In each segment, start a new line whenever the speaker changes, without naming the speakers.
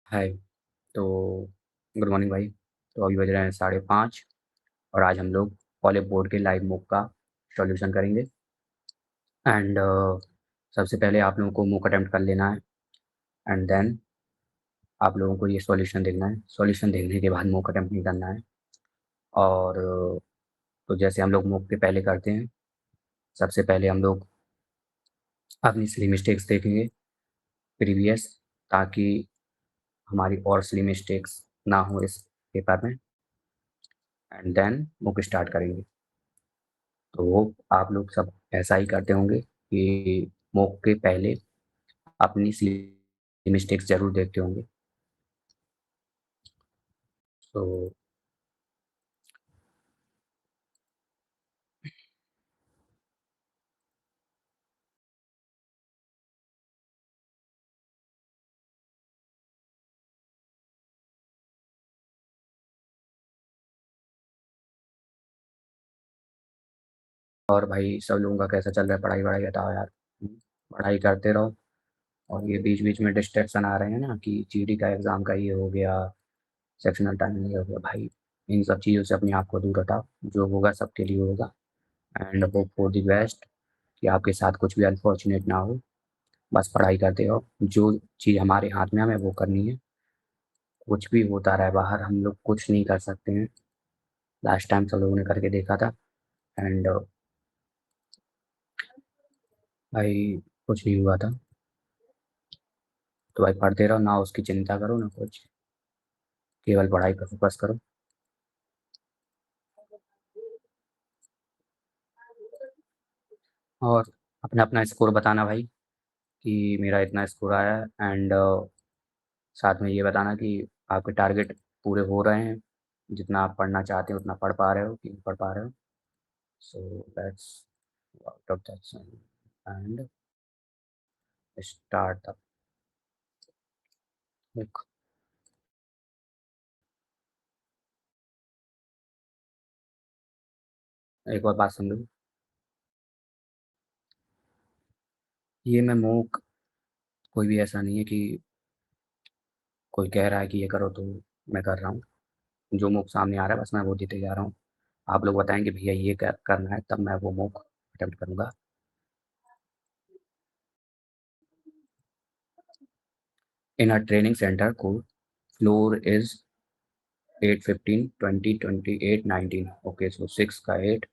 हाय। तो good morning भाई। तो अभी बज रहे हैं 5:30 और आज हम लोग पॉलिप बोर्ड के लाइव मूव का सॉल्यूशन करेंगे। एंड सबसे पहले आप लोगों को मूव अटेम्प्ट कर लेना है एंड देन आप लोगों को ये सॉल्यूशन देखना है। सॉल्यूशन देखने के बाद मूव अटेम्प्ट नहीं करना है। और तो जैसे हम लोग मूव के पहले करते हैं, सबसे पहले हम लोग अपनी सिली मिस्टेक्स देखेंगे प्रीवियस, ताकि हमारी और सिली मिस्टेक्स ना हो इस पेपर में। एंड देन मूव स्टार्ट करेंगे। तो आप लोग सब ऐसा ही करते होंगे कि मॉक के पहले अपनी सिली मिस्टेक्स ज़रूर देखते होंगे। तो और भाई सब लोगों का कैसा चल रहा है? पढ़ाई-वढ़ाई बताओ यार। पढ़ाई करते रहो। और ये बीच-बीच में डिस्ट्रैक्शन आ रहे हैं ना कि जीडी का एग्ज़ाम का ये हो गया, सेक्शनल टाइमिंग ये हो गया। भाई इन सब चीज़ों से अपने आप को दूर हटाओ। जो होगा सबके लिए होगा। And hope for the best कि आपके साथ कुछ भी अनफॉर्चुनेट ना हो। बस पढ़ाई करते रहो। जो चीज़ हमारे हाथ में है हमें वो करनी है। कुछ भी होता रहा है बाहर, हम लोग कुछ नहीं कर सकते हैं। लास्ट टाइम सब लोगों ने करके देखा था। एंड भाई कुछ नहीं हुआ था। तो भाई पढ़ते रहो, ना उसकी चिंता करो ना कुछ, केवल पढ़ाई पर फोकस करो। और अपना अपना स्कोर बताना भाई कि मेरा इतना स्कोर आया है। एंड साथ में ये बताना कि आपके टारगेट पूरे हो रहे हैं, जितना आप पढ़ना चाहते हैं उतना पढ़ पा रहे हो कि नहीं पढ़ पा रहे हो। So that's out of that and start the. एक और बात सुन लो। ये मैं मूक कोई भी ऐसा नहीं है कि कोई कह रहा है कि ये करो तो मैं कर रहा हूँ। जो मूक सामने आ रहा है बस मैं वो देते जा रहा हूँ। आप लोग बताएंगे भैया ये करना है, तब मैं वो मूक अटेम्प्ट करूँगा। इन अ ट्रेनिंग सेंटर को फ्लोर इज 8, 15, 20, 28, 19। ओके, सो 6 का 8,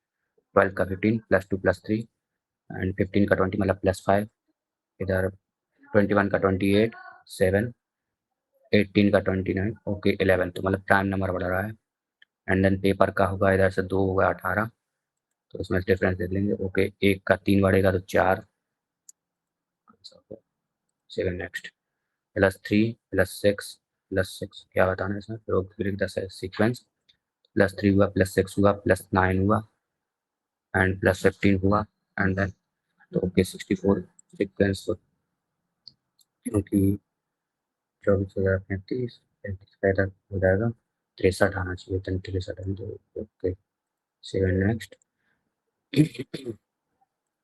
12 का 15, +2 +3 एंड 15 का 20 मतलब +5। इधर 21 का 28, 7, 18 का 29, ओके 11। तो मतलब टाइम नंबर बढ़ रहा है। एंड देन पेपर का होगा, इधर से 2 होगा 18। तो इसमें डिफरेंस देख लेंगे। ओके, 1 का 3 बढ़ेगा तो 4। सेवन नेक्स्ट, +3 +6 +6 क्या बताना है इसमें? Break the sequence. +3 हुआ, +6 हुआ, +9 हुआ एंड +15 हुआ। एंड देन तो ओके 64 सीक्वेंस, क्योंकि 24,035 का इधर हो जाएगा 63 आना चाहिए, 63 तो okay. Seven next,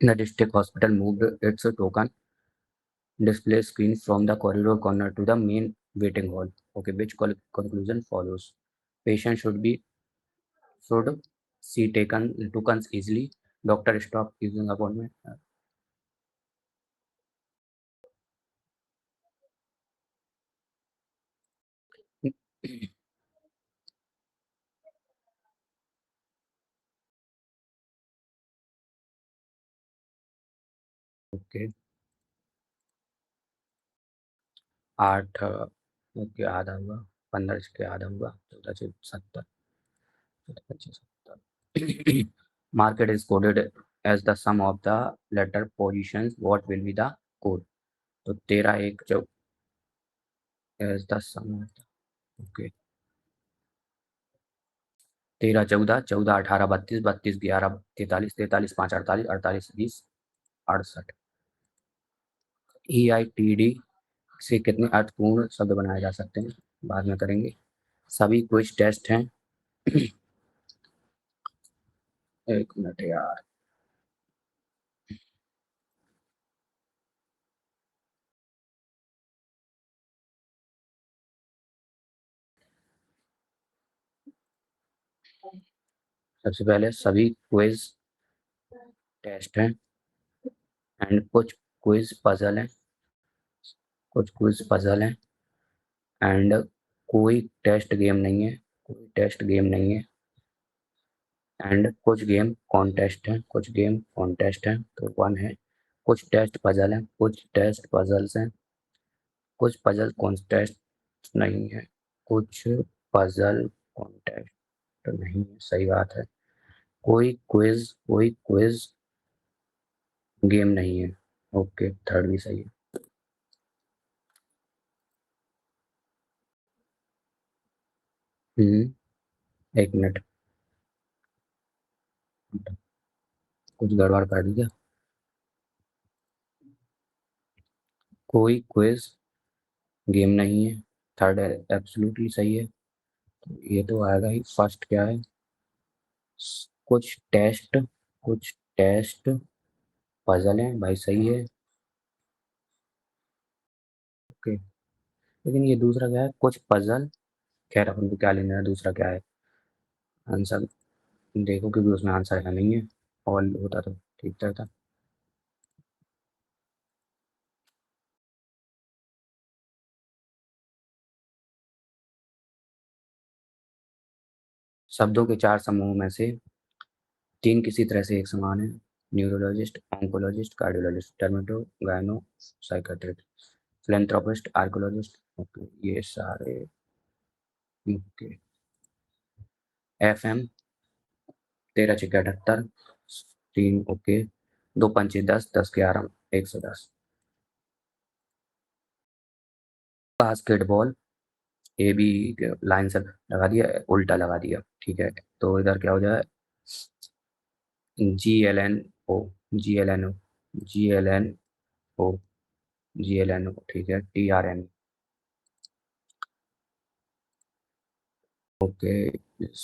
the district hospital moved its token display screen from the corridor corner to the main waiting hall. Okay, which conclusion follows? Patient should see taken tokens easily. Doctor stop using appointment. Okay, 8 okay आधा हुआ, 15 इसके आधा हुआ, 14 से 70, 70। Market is coded as the sum of the letter positions. What will be the code? तो 13 1 जो as the sum of the, okay 13 14 14 18 32 32 11 43 43 5 48 48 20 68। EITD से कितने अर्थपूर्ण शब्द बनाए जा सकते हैं बाद में करेंगे। सभी क्विज टेस्ट हैं। एक मिनट यार। सबसे पहले सभी क्विज टेस्ट हैं एंड कुछ क्विज पजल हैं, कुछ क्विज पजल हैं एंड कोई टेस्ट गेम नहीं है, कोई टेस्ट गेम नहीं है एंड कुछ गेम कॉन्टेस्ट हैं, कुछ गेम कॉन्टेस्ट हैं तो वन है। कुछ टेस्ट पजल हैं, कुछ टेस्ट पजल्स हैं, कुछ पजल कॉन्टेस्ट नहीं है, कुछ पजल कॉन्टेस्ट नहीं है, सही बात है। कोई क्विज गेम नहीं है। ओके, थर्ड भी सही है। एक मिनट, कुछ गड़बड़ कर दी क्या? कोई क्विज गेम नहीं है, थर्ड एब्सोल्युटली सही है। तो ये तो आएगा ही। फर्स्ट क्या है? कुछ टेस्ट, कुछ टेस्ट पजल है भाई, सही है। ओके, लेकिन ये दूसरा क्या है? कुछ पजल। खैर अपन को क्या लेना है, दूसरा क्या है आंसर? देखो, क्योंकि उसमें आंसर है नहीं है। ऑल होता तो ठीक था। शब्दों के चार समूह में से तीन किसी तरह से एक समान है। न्यूरोलॉजिस्ट, ऑन्कोलॉजिस्ट, कार्डियोलॉजिस्ट, टर्मेटो, गायनो, साइकेट्रिस्ट, फिलेंथ्रोपिस्ट, आर्कोलॉजिस्ट। ओके, ये सारे। ओके। FM 13 6 78, तीन। ओके, दो पंचे 10, 10 11, 110। बास्केटबॉल, ए बी लाइन से लगा दिया, उल्टा लगा दिया, ठीक है। तो इधर क्या हो जाए? GLNO, GLNO, GLNO, GLNO, ठीक है। TRN। ओके, इस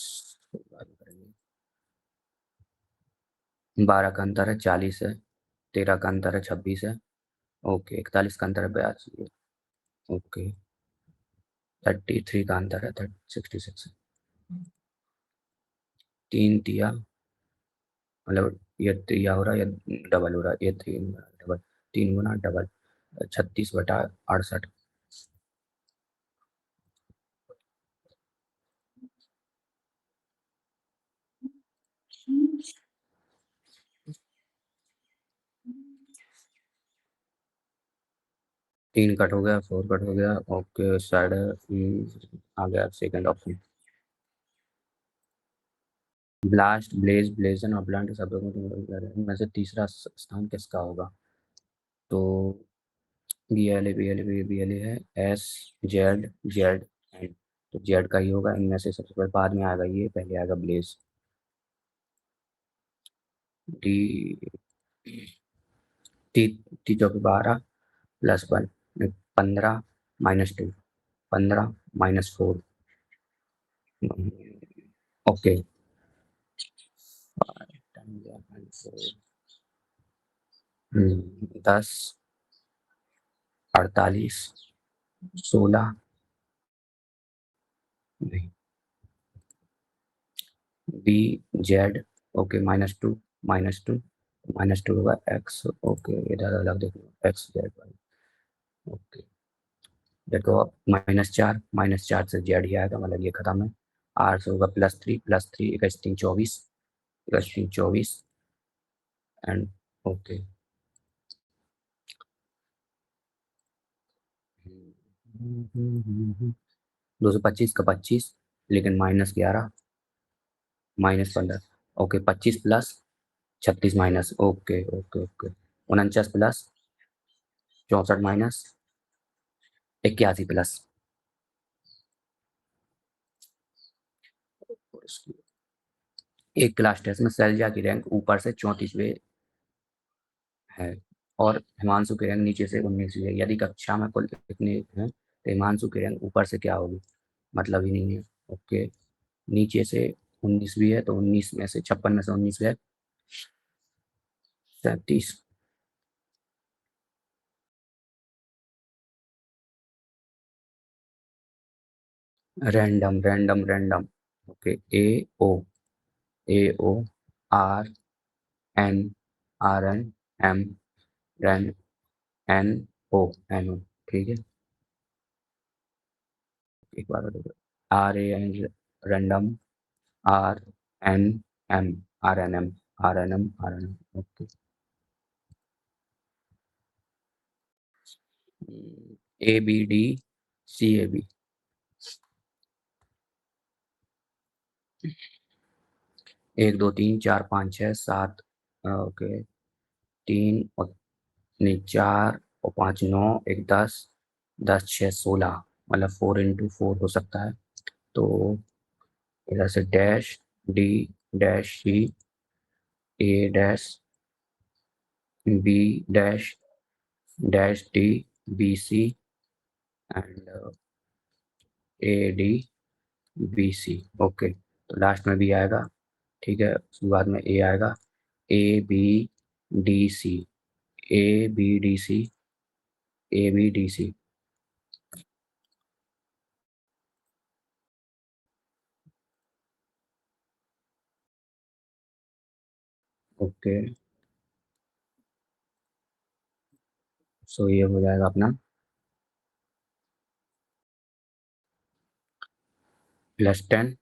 बात करेंगे। 12 का अंतर है 40 है, 13 का अंतर है 26 है। ओके, 41 का अंतर है 82 है। ओके, 33 का अंतर है 66 है। तीन तिया, मतलब ये तिया हो रहा है या डबल हो रहा है? ये तीन डबल, तीन गुना डबल, 36/68। 3 कट हो गया, 4 कट हो गया। ओके, साइड आ गया सेकंड ऑप्शन। ब्लास्ट, ब्लेज, ब्लेजन और ब्लंट शब्दों को इनमें से तीसरा स्थान किसका होगा? तो BLA है, SZ, तो जेड का ही होगा इनमें से। सबसे पहले बाद में आएगा ये, पहले आएगा ब्लेज। टी, टी, टी चौके 12 +1, 15 -2, 15 -4। ओके, 10, 48, 16, नहीं, BZ। ओके, -2, -2 होगा X। ओके, इधर अलग देखो, XZ। ओके, देखो, -4, से जेड ही आएगा, मतलब ये खत्म है। R से होगा +3, +3, 21 24, 21 24 एंड। ओके, 225 का 25, लेकिन -11, -15। Okay, 25 plus 36 minus. Okay okay okay, 49 plus 64 minus 81 plus. एक क्लास टेस्ट में शैलजा की रैंक ऊपर से 34वें है और हिमांशु की रैंक नीचे से 19वीं है। यदि कक्षा में कुल इतने हैं तो हिमांशु की रैंक ऊपर से क्या होगी? मतलब ही नहीं है। ओके, नीचे से 19वीं है तो 19 में से 56 में से 19 है 37। Random random random, okay, A O R N M ran N O, ठीक है। एक बार और देखो, RAN random, R N M R N M okay. ABD CAB, 1 2 3 4 5 6 7, okay, 3 और नहीं 4 और 5 9, एक 10 10 6 16, मतलब 4 × 4 हो सकता है। तो इधर से dash D' C, A' B' D, BC and AD BC, okay. तो लास्ट में भी आएगा, ठीक है, उसके बाद में ए आएगा, ABDC, ABDC, ABDC, ओके। सो ये हो जाएगा अपना +10,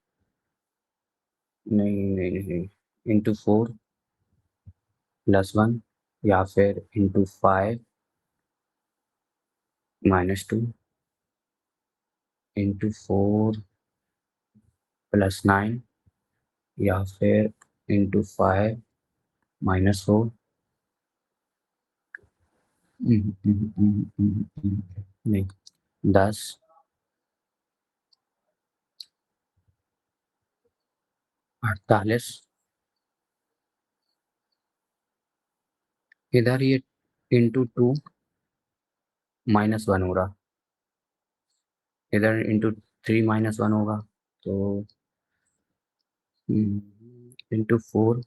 नहीं, × 4 +1, या फिर × 5 -2, × 4 +9, या फिर × 5 -4। नहीं, 10 48, इधर ये × 2 -1 हो रहा, इधर × 3 -1 होगा, तो × 4,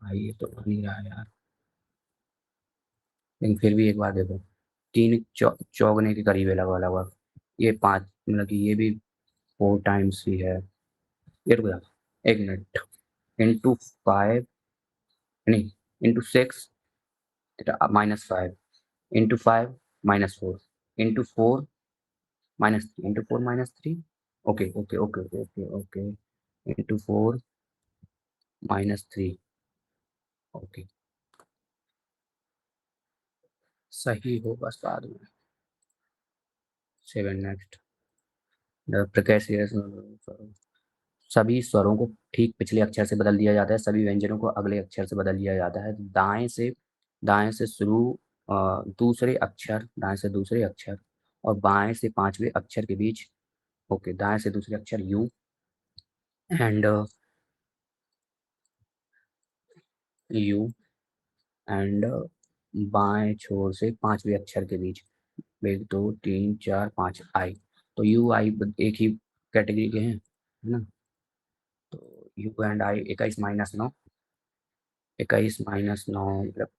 भाई ये तो बन नहीं रहा है यार, लेकिन फिर भी एक बार देखो, 3 चौगने के करीब है लगा लगा, ये 5, मतलब कि ये भी 4 टाइम्स ही है। ये रुक जा, 1 मिनट, × 5, नहीं, × 6 -5, × 5 -4, × 4 -3, × 4 -3, okay okay okay okay okay, × 4 -3, okay, सही होगा बाद में। 7 नेक्स्ट, प्रकाश, सभी स्वरों को ठीक पिछले अक्षर से बदल दिया जाता है, सभी व्यंजनों को अगले अक्षर से बदल दिया जाता है। दाएं से शुरू, दाएं से दूसरे अक्षर और बाएं से पांचवें अक्षर के बीच, ओके, दाएं से दूसरे अक्षर एंड यू एंड बाएं छोर से पांचवें अक्षर के बीच, 1 2 3 4 5 आई। तो यू आई एक ही कैटेगरी के हैं, है ना। तो यू एंड आई, 21 - 9, 21 - 9 मतलब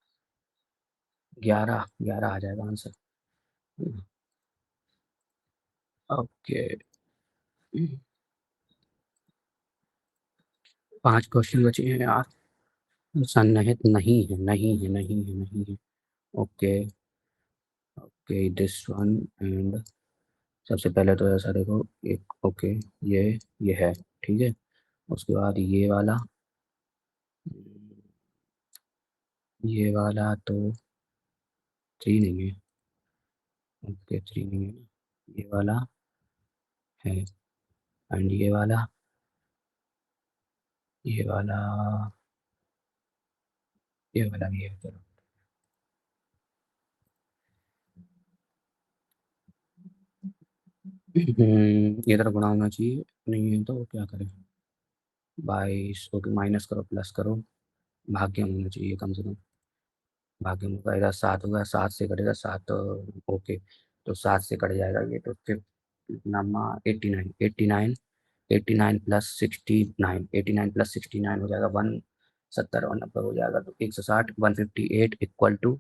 11, 11 आ जाएगा आंसर। ओके, 5 क्वेश्चन बचे हैं यार, सन्निहित नहीं है, नहीं है, नहीं है, नहीं है। Okay okay, this one and, सबसे पहले तो ऐसा देखो, एक ओके, ये ये है, ठीक है। उसके बाद ये वाला तो 3 नहीं है, ओके 3 नहीं है, ये वाला है, एंड ये वाला ये वाला भी है, चलो। ये तरह गुणा होना चाहिए, नहीं है तो क्या करें, 22, ओके, माइनस करो प्लस करो, भाग्य होना चाहिए कम से कम, भाग्य में इधर 7 होगा, 7 से कटेगा 7, ओके, तो 7 से कट जाएगा ये, तो फिर नामा 89, 89, 89 + 69 हो जाएगा 170 और 90 हो जाएगा, तो 160, 158 =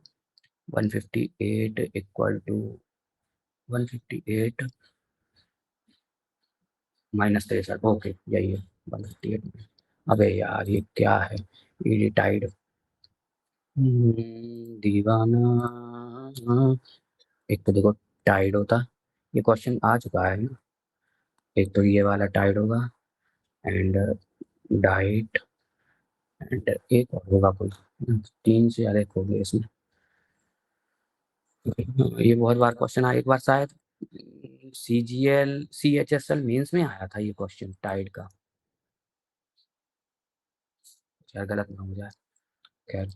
158 इक्वल टू 158 -63। ओके, यही है 158। अबे यार ये क्या है, ये टाइड दीवाना। एक तो देखो टाइड होता, ये क्वेश्चन आ चुका है ना। एक तो ये वाला टाइड होगा, एंड डाइट, एंड एक और होगा कोई। तीन से ज्यादा एक हो गया इसमें। ये बहुत बार क्वेश्चन आया, एक बार शायद CHSL मेंस में आया था ये क्वेश्चन टाइड का। शायद गलत ना हो जाए। खैर,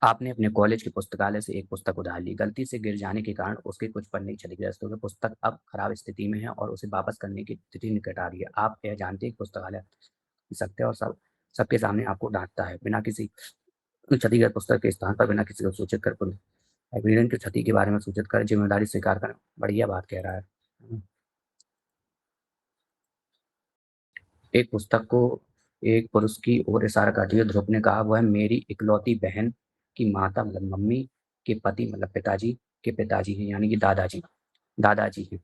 आपने अपने कॉलेज के पुस्तकालय से एक पुस्तक उधार ली, गलती से गिर जाने के कारण उसके कुछ पन्ने क्षतिग्रस्त हो गए, पुस्तक अब खराब स्थिति में है और उसे वापस करने की तिथि निकट आ रही है। आप यह जानते हैं कि पुस्तकालय सकते हैं और सबके सामने आपको डांटता है, बिना किसी क्षतिग्रस्त पुस्तक के स्थान पर बिना किसी को सूचित कर लाइब्रेरियन की क्षति के बारे में सूचित कर जिम्मेदारी स्वीकार करना। बढ़िया बात कह रहा है। एक पुस्तक को एक पुरुष की ओर इशारा करते हुए ध्रुव ने कहा, वह मेरी इकलौती बहन की माता मतलब मम्मी के पति मतलब पिताजी के पिताजी हैं, यानी कि दादाजी दादाजी हैं।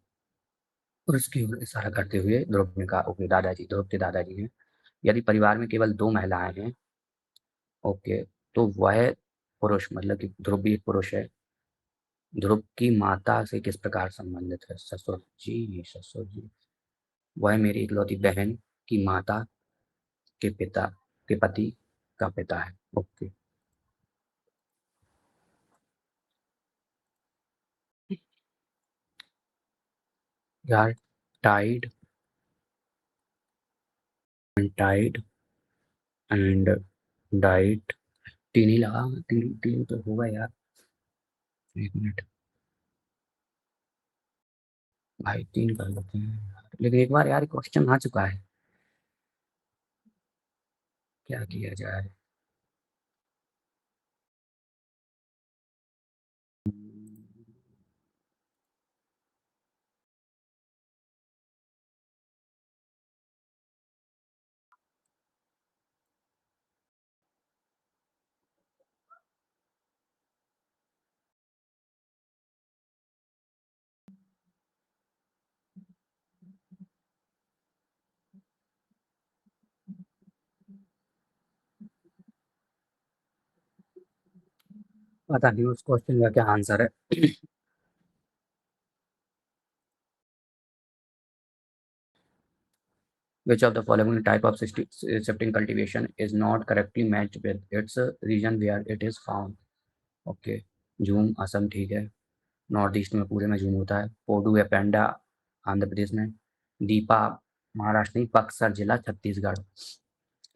पुरुष की ओर इशारा करते हुए ध्रुव ने कहा, ओके दादाजी, ध्रुव के दादाजी हैं। यदि परिवार में केवल दो महिलाएं हैं, ओके, तो वह पुरुष मतलब कि ध्रुव भी एक पुरुष है। ध्रुव की माता से किस प्रकार संबंधित है? ससुर जी, ससुर जी। वह मेरी इकलौती बहन की माता के पिता के पति का पिता है। ओके। यार tide and tide and diet, तीन ही लगा, तीन तीन तो होगा यार। एक मिनट भाई, तीन कर लेते हैं, लेकिन एक बार यार क्वेश्चन आ चुका है, क्या किया जाए। पता नहीं उस क्वेश्चन का क्या आंसर है। Which of the following type of shifting cultivation is not correctly matched with its region where it is found? Okay, झूम असम ठीक है, नॉर्थ ईस्ट में पूरे में झूम होता है। पोडू या पेंडा आंध्र प्रदेश में, दीपा महाराष्ट्र में, बक्सर जिला छत्तीसगढ़,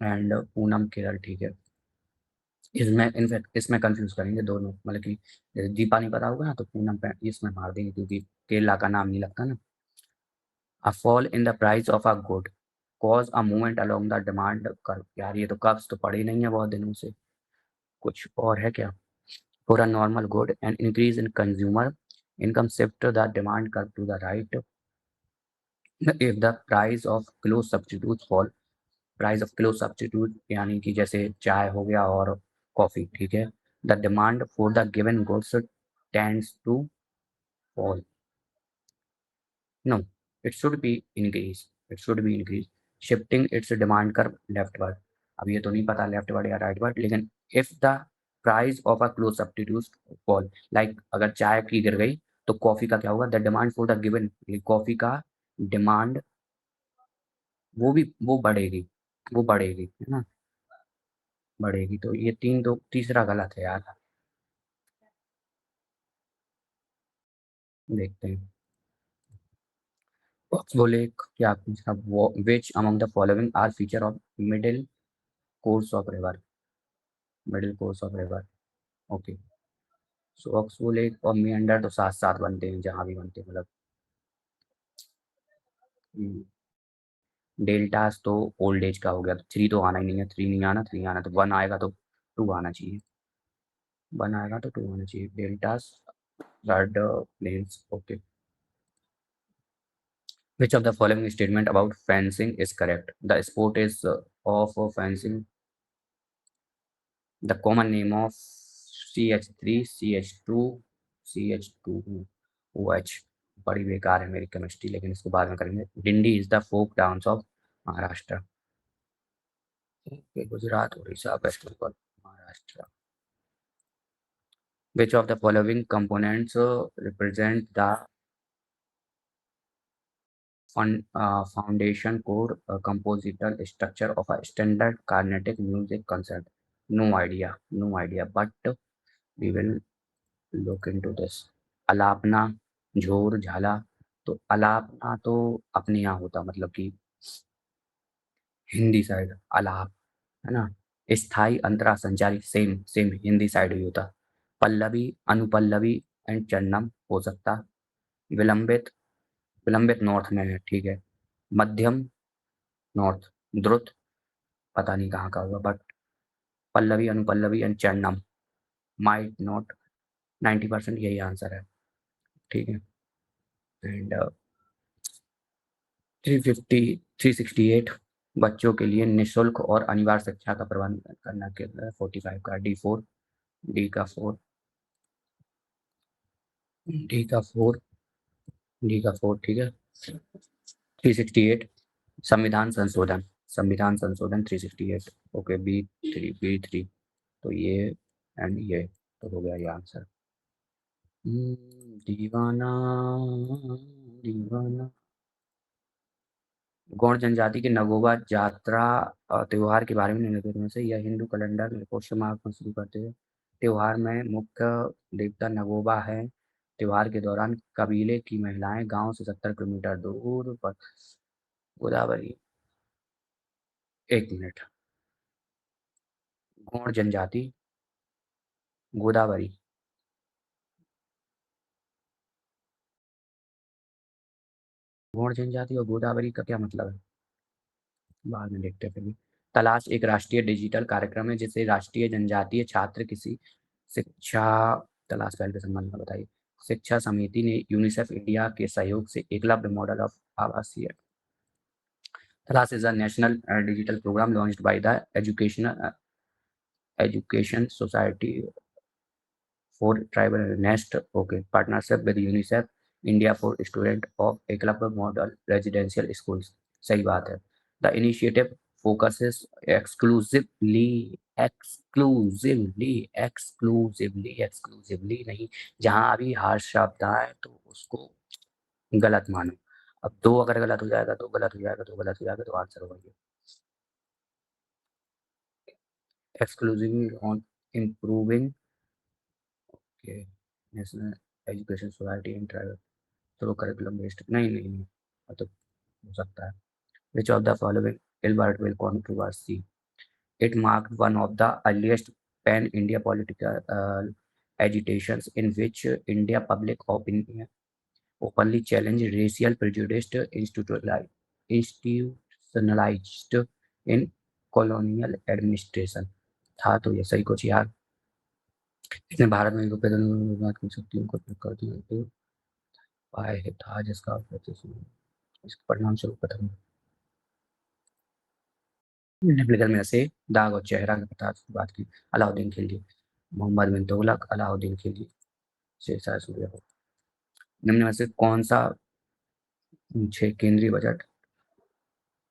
एंड पूनम केरल ठीक है। इसमें इनफैक्ट इसमें कंफ्यूज करेंगे दोनों, मतलब कि जैसे दीपा नहीं पता होगा ना तो पूनम पे इसमें मार देंगे, क्योंकि केरला का नाम नहीं लगता ना। A fall in the price of a good cause a movement along the demand curve. यार ये तो कब्ज तो पड़ी नहीं है बहुत दिनों से, कुछ और है क्या? For a normal good and increase in consumer income shift the demand curve to the right if the price of close substitute fall. Price of close substitute यानी कि जैसे चाय हो गया और कॉफी, ठीक है। The demand for the given goods tends to fall. No, it should be increase, it should be increase, shifting its demand curve leftward. अब ये तो नहीं पता लेफ्टवर्ड या राइटवर्ड, लेकिन if the price of a close substitute fall, like अगर चाय की गिर गई तो कॉफी का क्या होगा? The demand for the given, coffee का डिमांड वो भी वो बढ़ेगी है ना, बढ़ेगी। तो ये तीन, तो तीसरा गलत है यार। देखते हैं। बोले क्या पूछा, which among the following are feature of middle course of river? Middle course of river, okay. So oxbow lake और मेंढर तो साथ साथ बनते हैं, जहाँ भी बनते हैं मतलब। डेल्टास तो ओल्ड एज का हो गया, तो थ्री तो आना ही नहीं है, थ्री नहीं आना, थ्री आना तो वन आएगा, तो टू आना चाहिए, वन आएगा तो टू आना चाहिए। Deltas flood plains, okay. Which of the following statement about fencing is correct? The sport is of fencing. The common name of CH3CH2OH। बड़ी बेकार है मेरी केमिस्ट्री, लेकिन इसको बाद में करेंगे। Dindi is the folk dance of Maharashtra. Gujarat, Orissa, West Bengal, Maharashtra. Which of the following components represent the foundation core compositional structure of a standard Carnatic music concert? No idea, no idea, but we will look into this. अलापना, झोर, झाला। तो अलापना तो अपने यहाँ होता, मतलब कि Hindi side अलाप, है ना। स्थाई, अंतरा, संचारी, सेम सेम हिंदी साइड ही होता। पल्लवी, अनुपल्लवी एंड चरणम हो सकता। विलंबित, विलंबित नॉर्थ में है, ठीक है। मध्यम, नॉर्थ। द्रुत, पता नहीं कहाँ का होगा, but Pallavi, Anupallavi and Charanam might not. 90% यही आंसर है, ठीक है। एंड 368 बच्चों के लिए निःशुल्क और अनिवार्य शिक्षा का प्रबंध करना के 45 का D4, डी का 4, डी का 4, डी का 4, ठीक है। 368 संविधान संशोधन, संविधान संशोधन 368। ओके, B3 तो ये एंड ये तो हो गया ये आंसर। दीवाना दीवाना। गौड़ जनजाति की नगोबा जात्रा त्योहार के बारे में निम्नलिखित में से यह हिंदू कैलेंडर में पौष माह में शुरू करते हैं। त्योहार में मुख्य देवता नगोबा है। त्योहार के दौरान कबीले की महिलाएं गांव से 70 किलोमीटर दूर पर गोदावरी। 1 मिनट। गौड़ जनजाति, गोदावरी। गौड़ जनजाति और गोदावरी का क्या मतलब है, बाद में देखते हैं फिर भी। तलाश एक राष्ट्रीय डिजिटल कार्यक्रम है जिसे राष्ट्रीय जनजातीय छात्र किसी शिक्षा तलाश पहल के संबंध में बताइए। शिक्षा समिति ने यूनिसेफ इंडिया के सहयोग से एकलव्य मॉडल ऑफ आवासीय। Talash is a national digital programme launched by the education society for tribal nest, okay, partnership with UNICEF India for student of Eklavya model residential schools. सही बात है। The initiative focuses exclusively exclusively exclusively exclusively नहीं, जहां अभी हर शब्द आए तो उसको गलत मानो। अब दो अगर गलत हो जाएगा तो गलत हो जाएगा, तो गलत हो जाएगा, तो आंसर होगा ये। एक्सक्लूसिवली ऑन इम्प्रूविंग के national education society in tribal through curriculum based. नहीं नहीं नहीं, मतलब हो सकता है। Which of the following Hilbert will controversy? It marked one of the earliest pan-India political agitations in which India public opinion openly challenged racial prejudice institutionalized in colonial administration। था तो ये सही कुछ यार। इसने भारत में यूरोपीय बात की शक्तियों को प्रयोग कर दिया तो पाए है था जिसका इसके परिणाम स्वरूप प्रथम निम्नलिखित में से दाग और चेहरा के प्रताप की बात की। अलाउद्दीन खिलजी, मोहम्मद बिन तुगलक, अलाउद्दीन खिलजी, शेरशाह सूर्य। निम्न में से कौन सा केंद्रीय बजट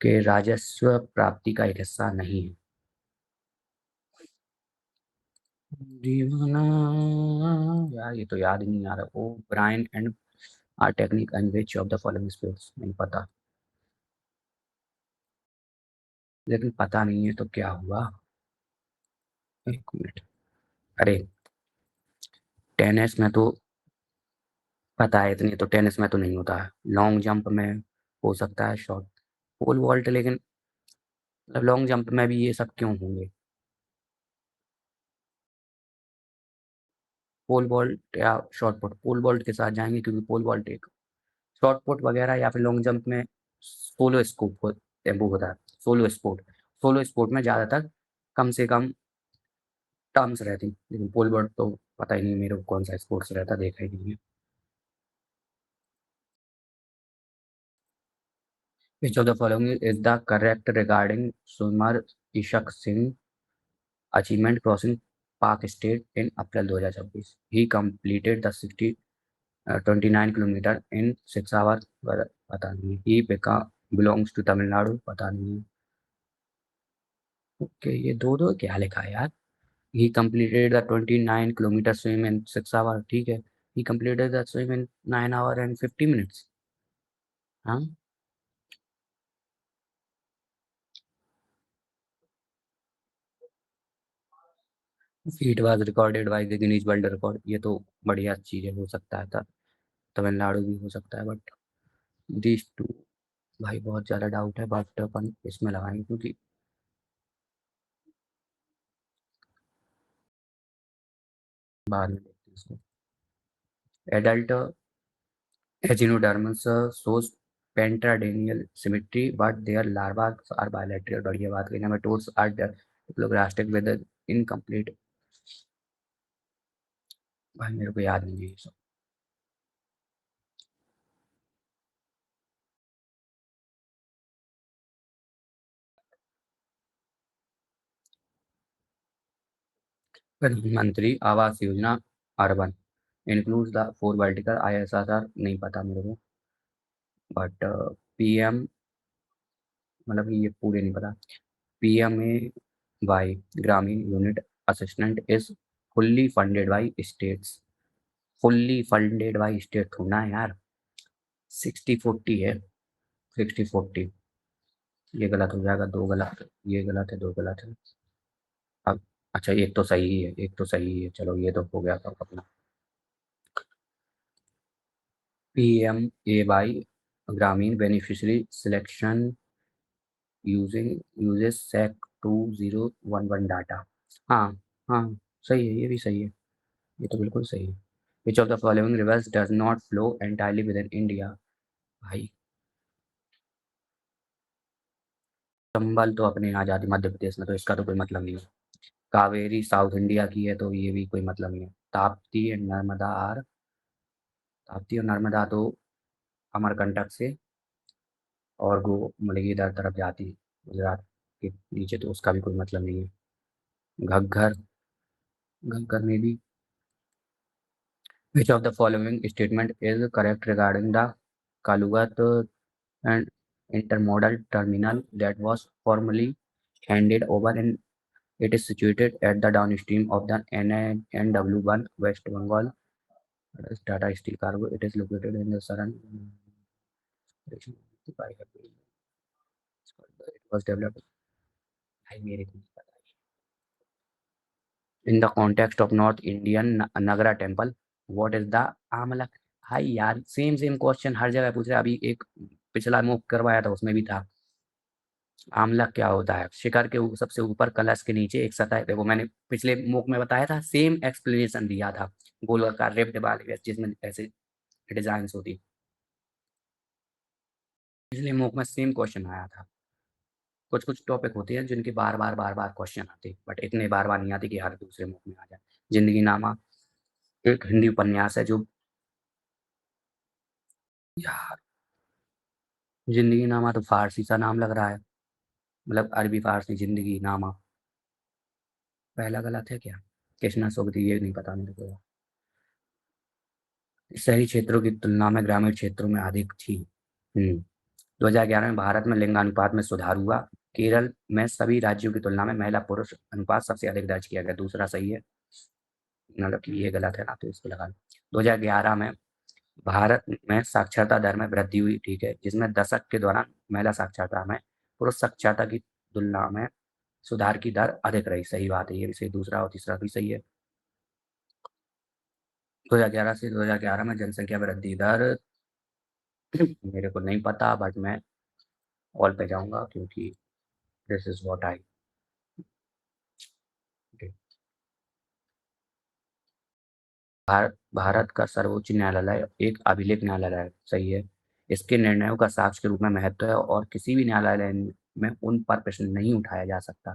के राजस्व प्राप्ति का एक हिस्सा नहीं है? दीवाना, यार ये तो याद ही नहीं आ रहा। O'Brien and R technique and which of the following sports, नहीं पता। लेकिन पता नहीं है तो क्या हुआ। 1 मिनट। अरे टेनिस में तो पता है, इतनी तो टेनिस में तो नहीं होता है। लॉन्ग जंप में हो सकता है शॉर्ट पोल वॉल्ट, लेकिन लॉन्ग जंप में भी ये सब क्यों होंगे? पोल वॉल्ट या शॉर्ट पुट, पोल वॉल्ट के साथ जाएंगे क्योंकि पोल वॉल्ट एक शॉर्ट पुट वगैरह या फिर लॉन्ग जंप में सोलो स्कोप वो होता है। सोलो स्पोर्ट, सोलो स्पोर्ट में ज़्यादातर कम से कम टर्म्स रहती, लेकिन पोल वॉल्ट तो पता ही नहीं मेरे को कौन सा स्पोर्ट्स रहता, देखा ही नहीं है। Which of the following is the correct regarding swimmer Ishak Singh achievement crossing Palk strait in April 2026। He completed the 29 kilometre in 6 hour, पता नहीं है। ही बिलोंग्स टू तमिलनाडु, पता नहीं है। ओके, ये दो दो क्या लिखा है यार। He completed the 29 kilometre swim in 6 hour, ठीक है। He completed the swim in 9 hour and 50 minutes. हाँ, feat was recorded by the Guinness world record, ये तो बढ़िया चीज़ है, हो सकता है था तमिलनाडु भी हो सकता है, बट दिस टू, भाई बहुत ज़्यादा डाउट है, बट अपन इसमें लगाएंगे क्योंकि बाद में देखते हैं इसको। Adult echinoderms shows pentatenial symmetry, but their larvae are bilateral। बढ़िया बात कही। nematodes are diploblastic with incomplete। भाई मेरे को याद नहीं है ये सब। प्रधानमंत्री Awas Yojana urban includes the four vertical ISSR, नहीं पता मेरे को, बट PM, मतलब ये पूरे नहीं पता। PMAY ग्रामीण unit assistant is fully funded by states. Fully funded by state होना है यार। 60-40 है। 60-40। ये गलत हो जाएगा, दो गलत, ये गलत है, दो गलत है। अब अच्छा, एक तो सही है, एक तो सही है, चलो ये तो हो गया था अपना। PMAY ग्रामीण beneficiary selection using uses SEC 2011 data. हाँ, हाँ, सही है, ये भी सही है, ये तो बिल्कुल सही है। Which of the following rivers does not flow entirely with in India. भाई चंबल तो अपने यहाँ जाती मध्य प्रदेश में, तो इसका तो कोई मतलब नहीं है। कावेरी साउथ इंडिया की है, तो ये भी कोई मतलब नहीं है। ताप्ती एंड नर्मदा आर, ताप्ती और नर्मदा तो अमरकंटक से और गो मतलब कि इधर तरफ जाती है, गुजरात के नीचे, तो उसका भी कोई मतलब नहीं है। घग्गर, घग्गर में भी। Which of the following statement is correct regarding the कालुगत and intermodal terminal that was formally handed over in, it is situated at the downstream of the NW1 West Bengal Tata Steel Cargo, it is located in the Saran, it was developed, भाई मेरे को नहीं पता। In the context of north Indian Nagara temple, what is the amalaka. भाई यार same same question हर जगह पूछ रहे हैं। अभी एक पिछला मुख करवाया था, उसमें भी था। आमलक क्या होता है? शिखर के सबसे ऊपर कलश के नीचे एक सतह, देखो मैंने पिछले मुख में बताया था, सेम एक्सप्लेनेशन दिया था। गोलाकार रिब्ड वाले जिसमें ऐसे डिजाइन होती, पिछले मुख में सेम क्वेश्चन आया था। कुछ कुछ टॉपिक होते हैं जिनके बार बार क्वेश्चन आते हैं, बट इतने बार नहीं आते कि हर दूसरे मुख में आ जाए। जिंदगी नामा एक हिंदी उपन्यास है जो, यार जिंदगी नामा तो फारसी सा नाम लग रहा है, मतलब अरबी फारसी जिंदगी नामा। पहला गलत है क्या? कृष्णा सोबती, ये नहीं पता मेरे को। शहरी क्षेत्रों की तुलना में ग्रामीण क्षेत्रों में अधिक थी। 2011 में भारत में लिंगानुपात में सुधार हुआ। केरल में सभी राज्यों की तुलना में महिला पुरुष अनुपात सबसे अधिक दर्ज किया गया, दूसरा सही है, मतलब कि ये गलत है ना, तो इसको लगा लो। 2011 में भारत में साक्षरता दर में वृद्धि हुई, ठीक है, जिसमें दशक के दौरान महिला साक्षरता में पुरुष साक्षरता की तुलना में सुधार की दर अधिक रही, सही बात है, ये भी सही, दूसरा और तीसरा भी सही है। 2011 से 2011 में जनसंख्या वृद्धि दर मेरे को नहीं पता, बट मैं ऑल पे जाऊंगा क्योंकि this is what I. Bharat का सर्वोच्च न्यायालय एक अभिलेख न्यायालय है, सही है। इसके निर्णयों का साक्ष्य के रूप में महत्व है और किसी भी न्यायालय में उन पर प्रश्न नहीं उठाया जा सकता।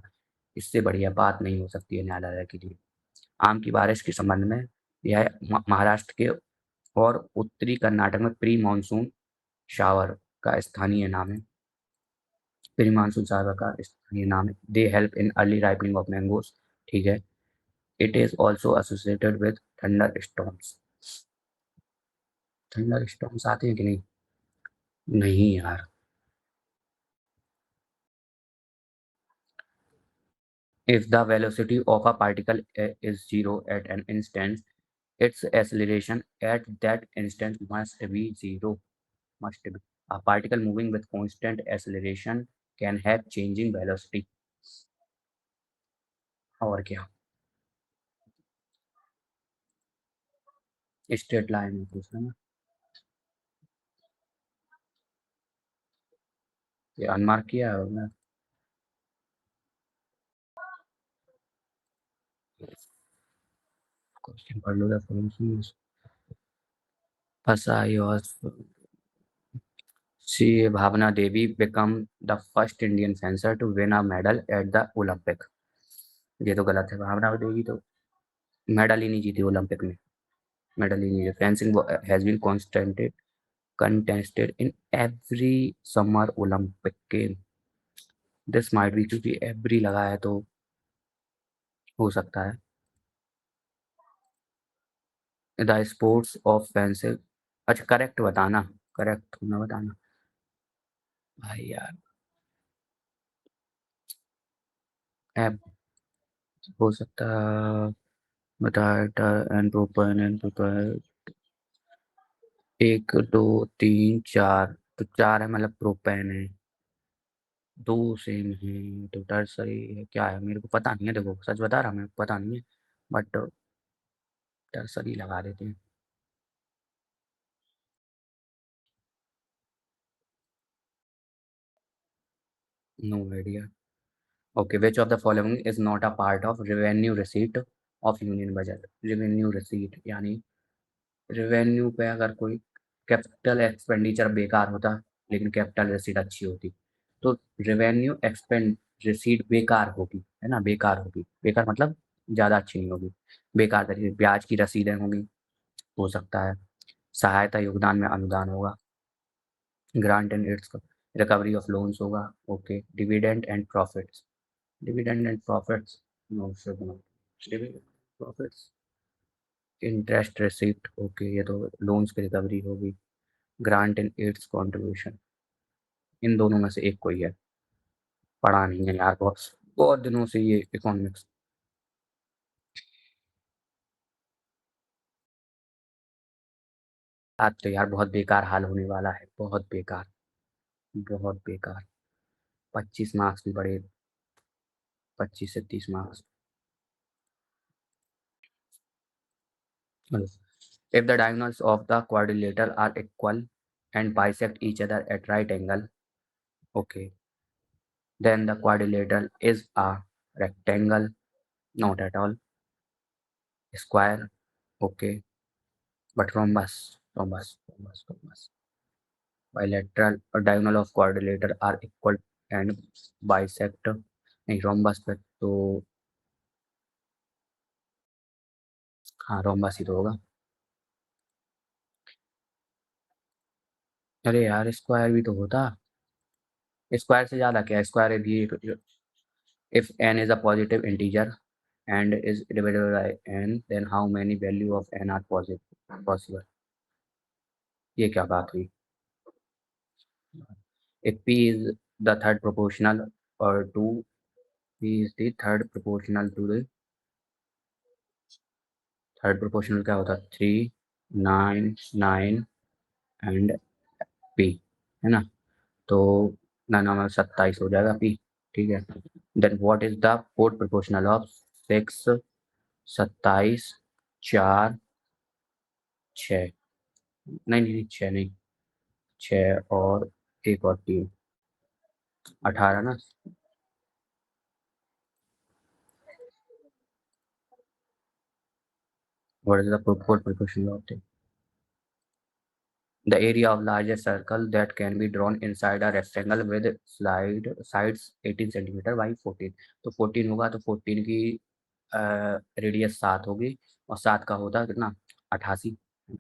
इससे बढ़िया बात नहीं हो सकती है न्यायालय के लिए। आम की बारिश के संबंध में यह महाराष्ट्र के और उत्तरी कर्नाटक में प्री मानसून शावर का स्थानीय नाम है। प्री मानसून शावर का स्थानीय नाम है। They help in early ripening of mangoes, ठीक है। It is also associated with thunderstorms. Thunderstorms आते हैं कि नहीं? नहीं यार। If the velocity of a particle is zero at an instant, its acceleration at that instant must be zero. Must be. A particle moving with constant acceleration can have changing velocity. और क्या? Straight line में पूछ रहा ना। ये unmark किया है हमने। क्वेश्चन पढ़ लो reference. Pasai was she Bhavana Devi become the first Indian fencer to win a medal at the Olympic। ये तो गलत है। भावना देवी तो मेडल ही नहीं जीती ओलंपिक में। मेडल ही नहीं। Fencing has been contested in every summer Olympic game। This might be क्योंकि एवरी लगा है तो हो सकता है। The sports of fencing. अच्छा करेक्ट बताना। करेक्ट होना बताना भाई यार। एप हो सकता है। बता एंड प्रोपर एंड प्रोपर। 1 2 3 4 तो 4 है मतलब प्रोपेन है। 2 सेम है तो टर्सरी है क्या है मेरे को पता नहीं है। देखो सच बता रहा मैं पता नहीं है बट टर्सरी लगा देते हैं। No idea. Okay which of the following is not a part of revenue receipt of union budget. Revenue receipt यानी रेवेन्यू पे अगर कोई कैपिटल एक्सपेंडिचर बेकार होता लेकिन कैपिटल रिसीट अच्छी होती तो रेवेन्यू एक्सपेंड रिसीट बेकार होगी है ना। बेकार होगी। बेकार मतलब ज़्यादा अच्छी नहीं होगी। बेकार तरीके ब्याज की रसीदें होंगी हो सकता है। सहायता योगदान में अनुदान होगा। ग्रांट एंड एड्स का रिकवरी ऑफ लोन्स होगा। Okay dividend and profits. Dividend and profits no should not. Dividend profits interest receipt okay ये तो लोन्स की रिकवरी होगी। ग्रांट एंड एड्स कंट्रीब्यूशन इन दोनों में से एक कोई है। पढ़ा नहीं है यार बहुत बहुत दिनों से ये इकोनॉमिक्स। आज तो यार बहुत बेकार हाल होने वाला है। बहुत बेकार। बहुत बेकार। 25 मार्क्स भी बड़े। 25 से 30 marks. If the diagonals of the quadrilateral are equal and bisect each other at right angle, okay, then the quadrilateral is a rectangle, not at all, square, okay, but rhombus. Bilateral or diagonal of quadrilateral are equal and bisect नहीं rhombus पे तो हाँ rhombus ही तो होगा। अरे यार square भी तो होता। स्क्वायर से ज़्यादा क्या स्क्वायर भी। if n is a positive integer and is divided by n then how many value of n are possible। ये क्या बात हुई। if p is the third proportional or to p is the third proportional to the third proportional क्या होता है 3 9 9 and p है ना। तो 9 9 27 हो जाएगा p। ठीक है। Then what is the fourth proportional of 6 27 4 6 नहीं नहीं 6 नहीं 6 और एक और 3 18 ना। What is the fourth proportion of the area of largest circle that can be drawn inside a rectangle with sides 18 centimetre by 14। तो 14 होगा तो 14 की रेडियस 7 होगी और 7 का होता है कितना 88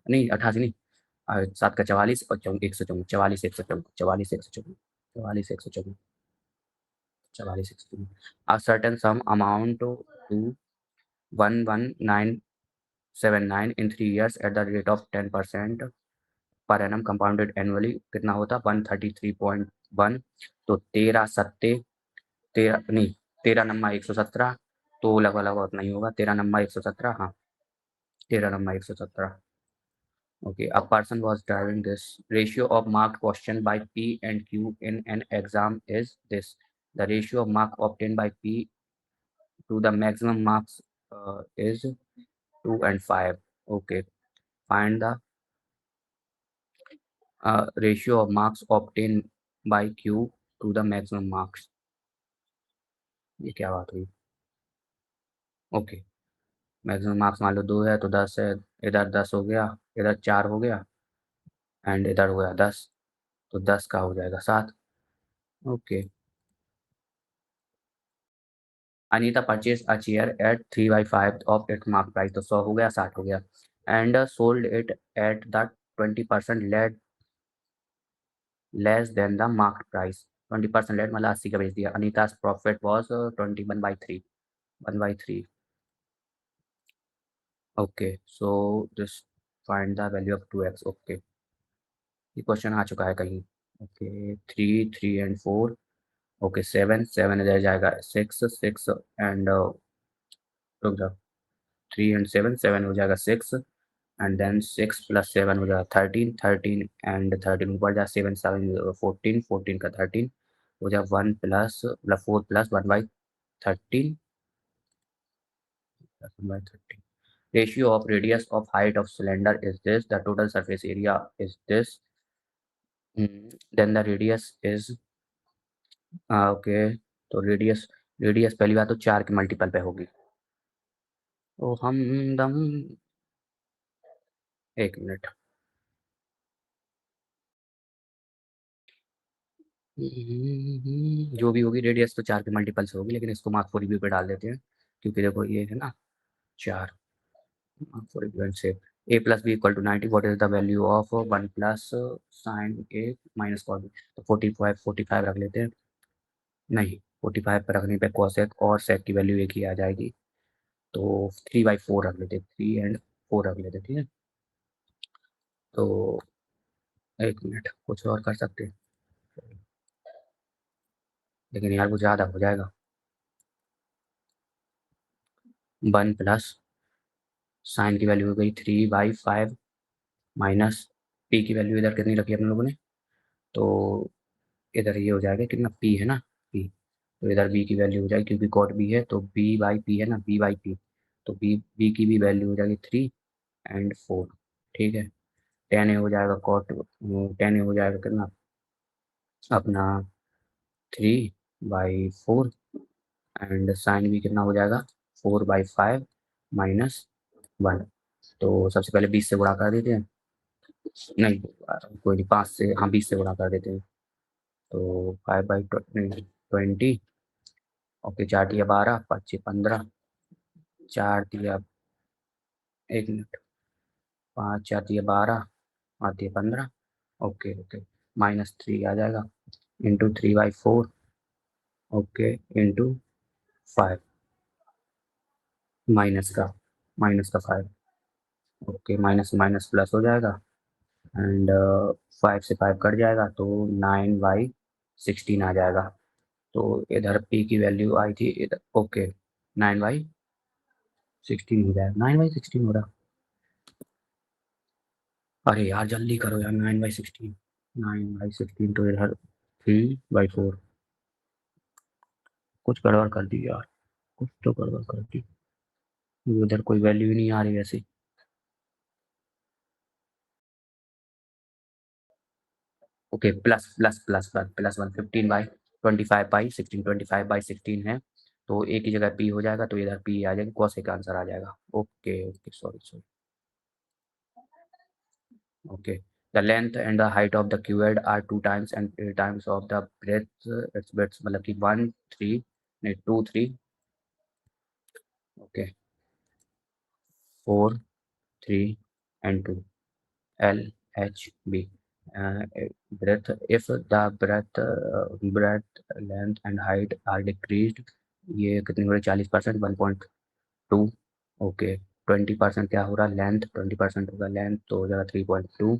नहीं 88 नहीं 7 का 44 और 154 44 154 44 154 44 154 44 154 a certain sum amount to 11,979 in 3 years at the rate of 10% per annum compounded annually कितना होता 133.1। तो 13 तो लगभग लगभग उतना ही होगा 13 हाँ 13 Okay, a person was driving this. Ratio of marked question by P and Q in an exam is this. The ratio of mark obtained by P to the maximum marks is 2 and 5. Okay, find the ratio of marks obtained by Q to the maximum marks. ये क्या बात हुई? Okay, maximum marks मान लो 2 है तो 10 है, इधर 10 हो गया, इधर 4 हो गया एंड इधर हो गया 10, तो 10 का हो जाएगा 7। Okay, Anita purchase a chair at 3/5 of it mark price, तो 100 हो गया 60 हो गया and sold it at the 20% less than the mark price. 20% लेट मतलब 80 का बेच दिया। Anita profit was 21/3 1/3। Okay, so this find the value of 2x। Okay, ये क्वेश्चन आ चुका है कहीं। Okay, 3 3 and 4। ओके, 7 7 इधर जाएगा 6 6 एंड रुक जाओ 3 एंड 7 7 हो जाएगा 6 एंड देन 6 प्लस 7 हो जाएगा 13 13 एंड 13 ऊपर जा 7 7 14 14 का 13 हो जाएगा 1 प्लस मतलब 4 plus 1/13 1/13। Ratio of radius of height of cylinder is this. The total surface area is this. Then the radius is okay, तो रेडियस रेडियस पहली बात तो 4 के मल्टीपल पे होगी। तो हम दम 1 मिनट जो भी होगी रेडियस तो 4 के मल्टीपल से होगी, लेकिन इसको मार्क फॉर रिव्यू पे डाल देते हैं क्योंकि देखो ये है ना 4 mark for review and save. a plus b equal to 90, what is the value of 1 plus sin a minus cos b? तो 45 रख लेते हैं। नहीं, 45 पर रखने पे cosec और sec की वैल्यू एक ही आ जाएगी, तो 3/4 रख लेते हैं, 3 एंड 4 रख लेते हैं, ठीक है। तो 1 मिनट कुछ और कर सकते हैं, लेकिन यार वो ज़्यादा हो जाएगा। 1 प्लस साइन की वैल्यू हो गई 3/5 माइनस पी की वैल्यू इधर कितनी रखी अपने लोगों ने, तो इधर ये हो जाएगा कितना पी है ना पी, तो इधर बी की वैल्यू हो जाएगी क्योंकि कॉट बी है तो b/p है ना b/p, तो बी की भी वैल्यू हो जाएगी 3 एंड 4, ठीक है। 10 हो जाएगा कॉट 10 हो जाएगा कितना अपना 3/4 एंड साइन भी कितना हो जाएगा 4/5 माइनस 1। तो सबसे पहले 20 से गुणा कर देते हैं, नहीं कोई नहीं 5 से, हाँ 20 से गुणा कर देते हैं, तो 5/20। ओके, 4 दिया 12 5 15 4 दिया 1 मिनट 5 4 दिया 12 5 दिया 15। ओके ओके, -3 आ जाएगा इंटू 3/4 ओके इंटू 5 माइनस का 5। ओके, माइनस माइनस प्लस हो जाएगा एंड 5 से 5 कट जाएगा तो 9/16 आ जाएगा। तो इधर पी की वैल्यू आई थी इधर, ओके 9/16 हो जाएगा, 9/16 हो रहा। अरे यार जल्दी करो यार, 9/16 तो इधर 3/4, कुछ गड़बड़ कर दी यार, कुछ तो गड़बड़ कर दी, उधर कोई वैल्यू ही नहीं आ रही वैसे। Okay, plus plus plus plus plus 1 15/25/16 25/16 है, तो ए की जगह पी हो जाएगा तो इधर पी आ जाएगा, कॉस का आंसर आ जाएगा। Okay okay, sorry sorry. Okay, the length and the height of the cuboid are 2 times and 3 times of the breadth it's breadth, मतलब कि 1 3 नहीं 2 3 okay 4 3 and 2 LHB breadth, if the breadth length and height are decreased, ये कितनी हो रही 40% 1.2 okay, 20% क्या हो रहा है, लेंथ, 20% होगा लेंथ तो हो जाएगा 3.2,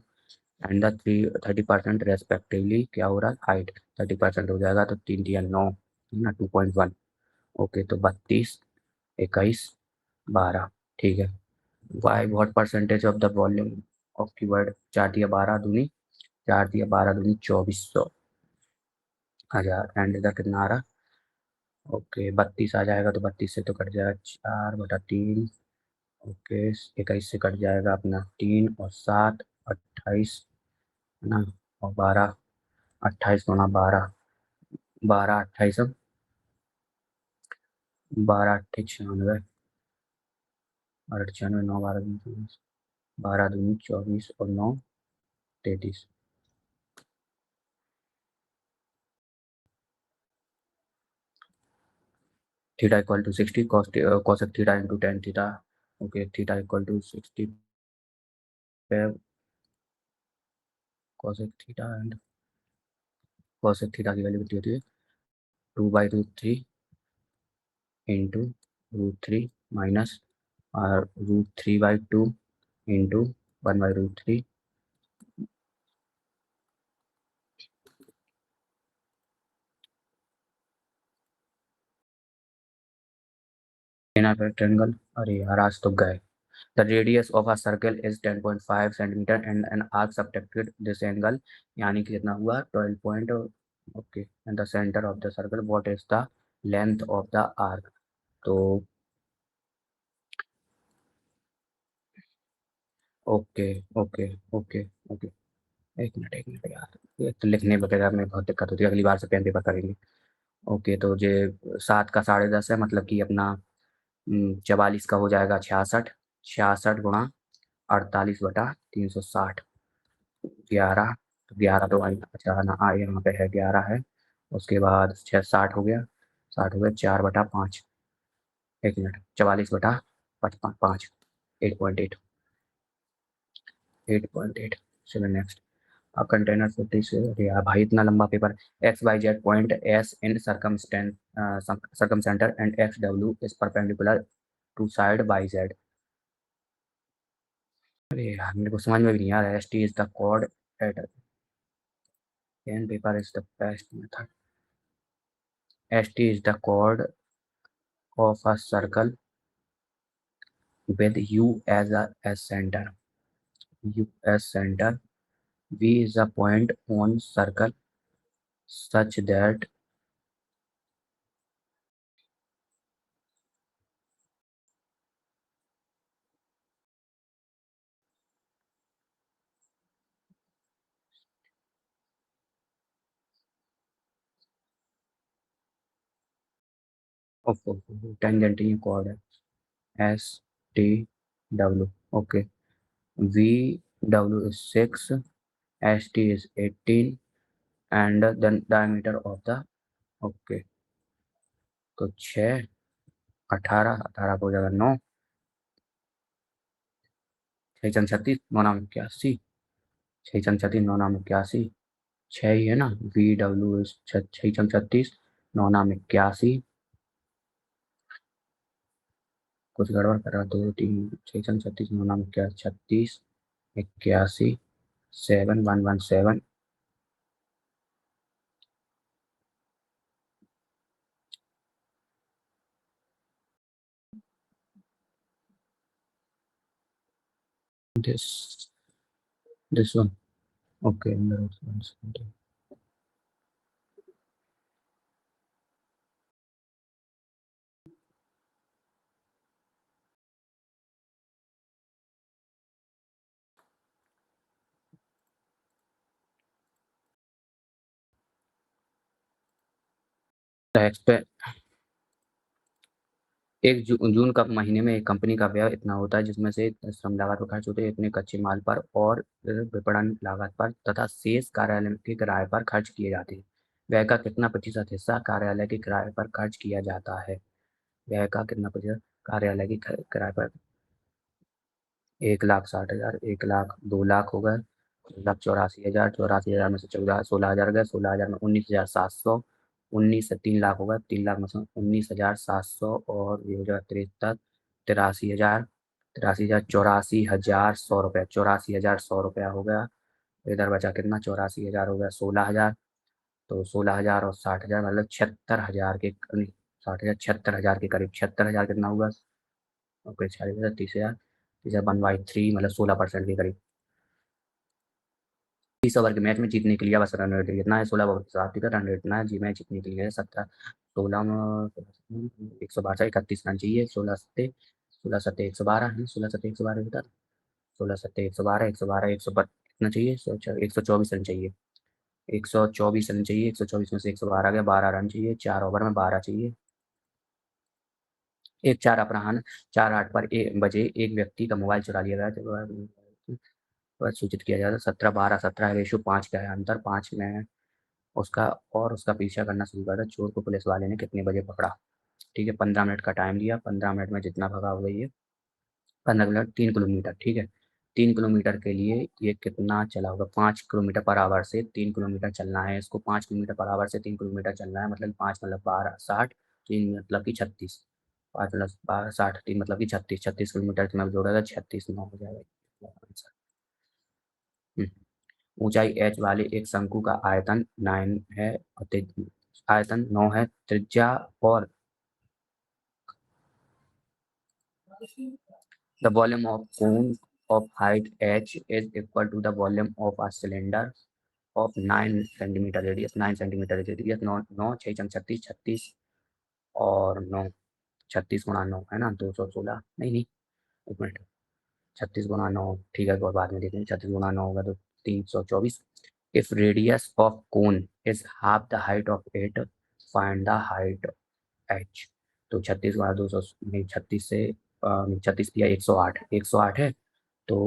एंड द 30% रेस्पेक्टिवली क्या हो रहा है, हाइट 30% हो जाएगा, तो 3 या 9 है ना, 2.1। ओके, तो 32, 21, 12, ठीक है। Why what percentage of the volume of keyword, 4 या 12 दूनी 2400 हजार, एंड इधर कितना आ रहा, ओके 32 आ जाएगा, तो 32 से तो कट जाएगा 4/3। ओके, 21 से कट जाएगा अपना 3 और 7, 28 है ना, और 12, 28 × 12, 12 28, 12 8 96, और 96, 9 12 24, 12 दूनी 24 और 9 33। Theta equal to 60 cosec theta into ten theta. Okay, theta equal to 60 cosec theta and cosec theta की वैल्यू कितनी होती है, 2/√3 इंटू √3 माइनस और √3/2 इंटू 1/√3। इन अ रेक्टेंगल, अरे यार आज तो गए। The radius of a circle is 10.5 centimetre and an arc subtended this angle, यानी कि कितना हुआ 12 point. Okay, and the centre of the circle, what is the length of the arc. तो ओके ओके ओके ओके, एक minute यार, ये तो लिखने वगैरह में बहुत दिक्कत होती है, अगली बार से पेन पेपर करेंगे। ओके, तो ये 7 का 10.5 है, मतलब कि अपना 44 का हो जाएगा 66, 66 × 48/360, 11, तो 11 तो अच्छा ना यहाँ पे है 11 है। उसके बाद 6 60 हो गया, 60 हो गया, 4/5, एक मिनट, 44/5, 5, 8.8, 8.8। चलो नेक्स्ट। A container 50 से, अरे यार भाई इतना लंबा paper. X Y Z point S in circumcentre and X W is perpendicular to side Y Z. अरे यार मेरे को समझ में भी नहीं आ रहा है। S T is the chord at pen paper is the best method. S T is the chord of a circle with u as center, u as center, v is a point on circle such that, tangent ये chord है, S T W. Okay, V W is 6, S T is 18, and then diameter of the, okay, तो 6, 18, 18 को हो जाएगा 9, 6 × 36, 9 × 81, 6 × 36, 9 × 81, 6 ही है ना, we W is 6 × 36, 9 × 81, कुछ गड़बड़ कर रहा, 2 3, 6 × 36, 9 × 36, 81, 7117। दिस वन, ओके, टैक्स पे एक जून का महीने में एक कंपनी का व्यय इतना होता है, जिसमें से श्रम लागत पर खर्च होते हैं इतने कच्चे माल पर और विपणन लागत पर तथा शेष कार्यालय के किराए पर खर्च किए जाते हैं। व्यय का कितना प्रतिशत हिस्सा कार्यालय के किराए पर खर्च किया जाता है। व्यय का कितना प्रतिशत कार्यालय की किराए पर, 1,60,000, 1,00,000, 2,00,000 हो गए, 2,84,000, 84,000 में से 16,000 गए, 16,000 में 19,700, 19 से 3,00,000 हो गए, 3,00,000 में से 19,700 और ये हो जाएगा 73, 83,000, 83,000, 84,100 रुपया, 84,100 हो गया। इधर बचा कितना, 84,000 हो गया 16,000, तो 16,000 और 60,000 मतलब 76,000 के, नहीं 60,000, 76,000 के करीब। 76,000 कितना हुआ, ओके 40,000, 30,000, 30,000 1/3 मतलब 16% के करीब। 30 ओवर के मैच में जीतने के लिए बस रन रेट कितना है, 16 ओवर के साथ रन रेट कितना है जी, मैच जीतने के लिए 17, 16 में 112, 31 रन चाहिए। 16 सत्ते 112 है, 16 सत्ते 112 बता, 16 सत्ते 112, 112, 112 कितना चाहिए, 124 रन चाहिए। 124 रन चाहिए, 124 में से 112 आ गया, 12 रन चाहिए, 4 ओवर में 12 चाहिए। 1/4 अपराह्न 4:08 पर बजे एक व्यक्ति का मोबाइल चुरा लिया गया, पर सूचित किया जाता। 17-12-17 रेशो 5 का है अंतर, 5 में उसका और उसका पीछा करना शुरू कर दिया। चोर को पुलिस वाले ने कितने बजे पकड़ा, ठीक है 15 मिनट का टाइम दिया, 15 मिनट में जितना भगा होगा ये 15 मिनट, 3 किलोमीटर, ठीक है 3 किलोमीटर के लिए ये कितना चला होगा, 5 किलोमीटर पर आवर से 3 किलोमीटर चलना है इसको, 5 किलोमीटर पर आवर से 3 किलोमीटर चलना है, मतलब 5 मतलब 12, 60, 3 मतलब कि 36, 5 मतलब 12, 60, 3 मतलब कि 36, 36 किलोमीटर में जोड़ा था, 36 9 हो जाएगा आंसर। ऊंचाई h वाले एक शंकु का आयतन 9 है और आयतन 9 है, त्रिज्या और the volume of cone of height h is equal to the volume of a cylinder of 9 centimetre radius, 9 centimetre radius, 9 9 6 36, 36 और 9, 36 गुणा 9 है ना 216, नहीं नहीं 1 मिनट, 36 गुणा 9, ठीक है और बाद में देखेंगे, 36 गुणा 9 होगा तो 324। If radius of cone is half the height of it, find the height H. तो 36 गुणा 200, नहीं 36 से 36 दिया 108, 108 है तो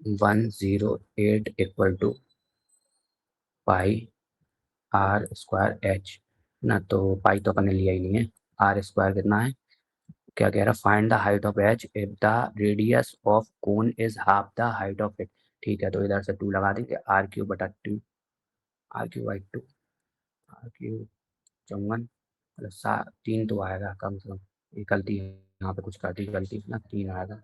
108 equal to pi R square H ना, तो पाई तो अपन ने लिया ही नहीं है, आर स्क्वायर कितना है, क्या कह रहा, find the height of H if the radius of cone is half the height of it, ठीक है तो इधर से 2 लगा देंगे, r³ बटा 2, r³ 2, r³ 54 मतलब 3 तो आएगा कम से कम, ये गलती है यहाँ पे, कुछ कर दी गलती ना, 3 आएगा,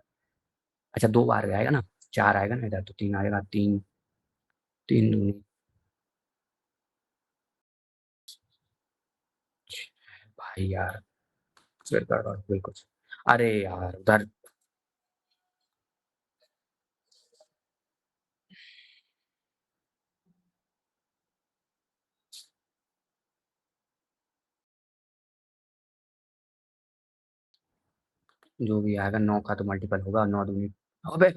अच्छा 2 बार आएगा ना, 4 आएगा ना इधर, तो 3 आएगा, 3 3 दूनी भाई यार, फिर गड़बड़ हुई कुछ, अरे यार उधर जो भी आएगा 9 का तो मल्टीपल होगा, 9 दूनी, अबे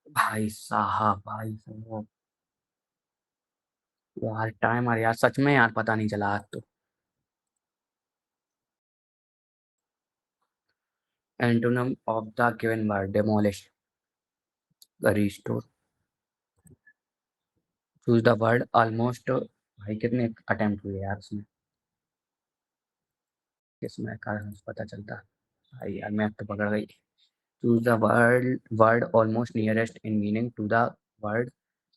भाई साहब, भाई साहब यार टाइम, और यार सच में यार पता नहीं चला आज तो। Antonym of the given word, demolish, restore, choose the word almost, भाई कितने अटेम्प्ट हुए यार इसमें, किसमें कारण पता चलता, भाई यार मैं तो पकड़ गई। Choose the word almost nearest in meaning to the word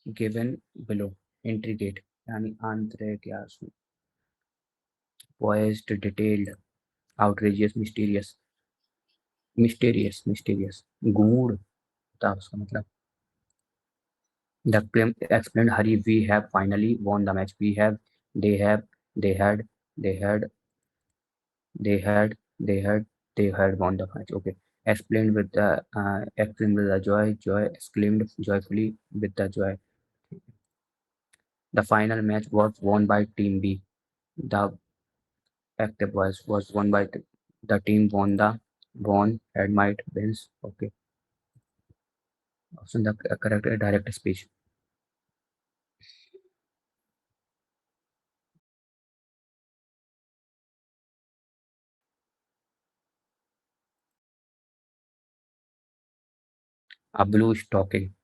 given below, intricate यानी आंतरिक या voiced, detailed, outrageous, mysterious, mysterious mysterious, गूढ़ था उसका मतलब। The claim explained, Hari, we have finally won the match. We have, they have, they had, they had, they had, they had, they had won the match. Okay. Explained with the joy, joy, exclaimed joyfully with the joy. The final match was won by Team B. The active voice was won by the team won the won admired wins. Okay. Option the correct direct speech. A blue stocking.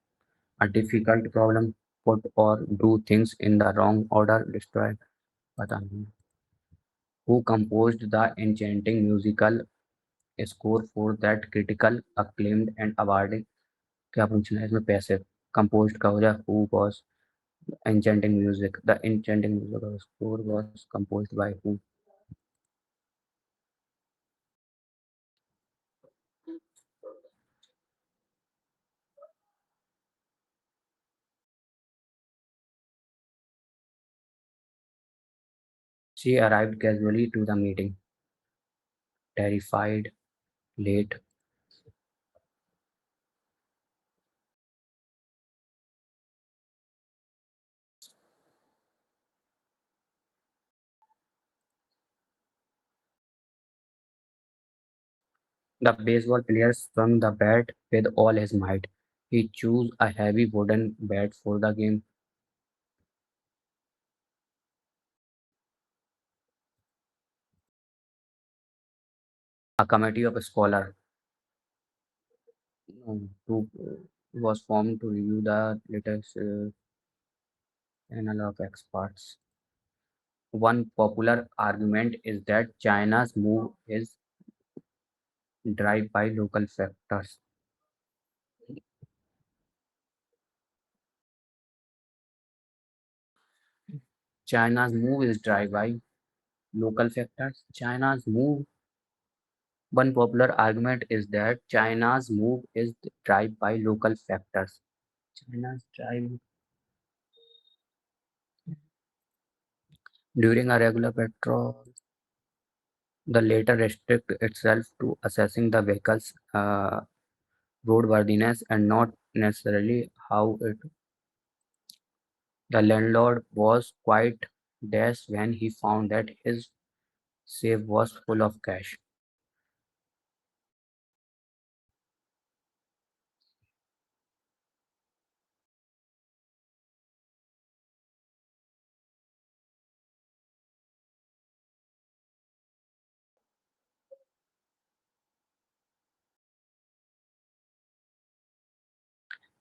A difficult problem, put or do things in the wrong order, destroy, पता नहीं। Who composed the enchanting musical score for that critical acclaimed and awarded, क्या पूछना है इसमें, पैसे, composed का हो जाए who was, Enchanting music. The enchanting music of the score was composed by whom? She arrived casually to the meeting, terrified, late. The baseball player swung the bat with all his might. He chose a heavy wooden bat for the game. A committee of scholars was formed to review the latest panel of experts. One popular argument is that China's move is driven by local factors. China's move is driven by local factors. China's move. One popular argument is that China's move is driven by local factors. China's drive during a regular patrol, the latter restrict itself to assessing the vehicle's roadworthiness and not necessarily how it. The landlord was quite dashed when he found that his safe was full of cash.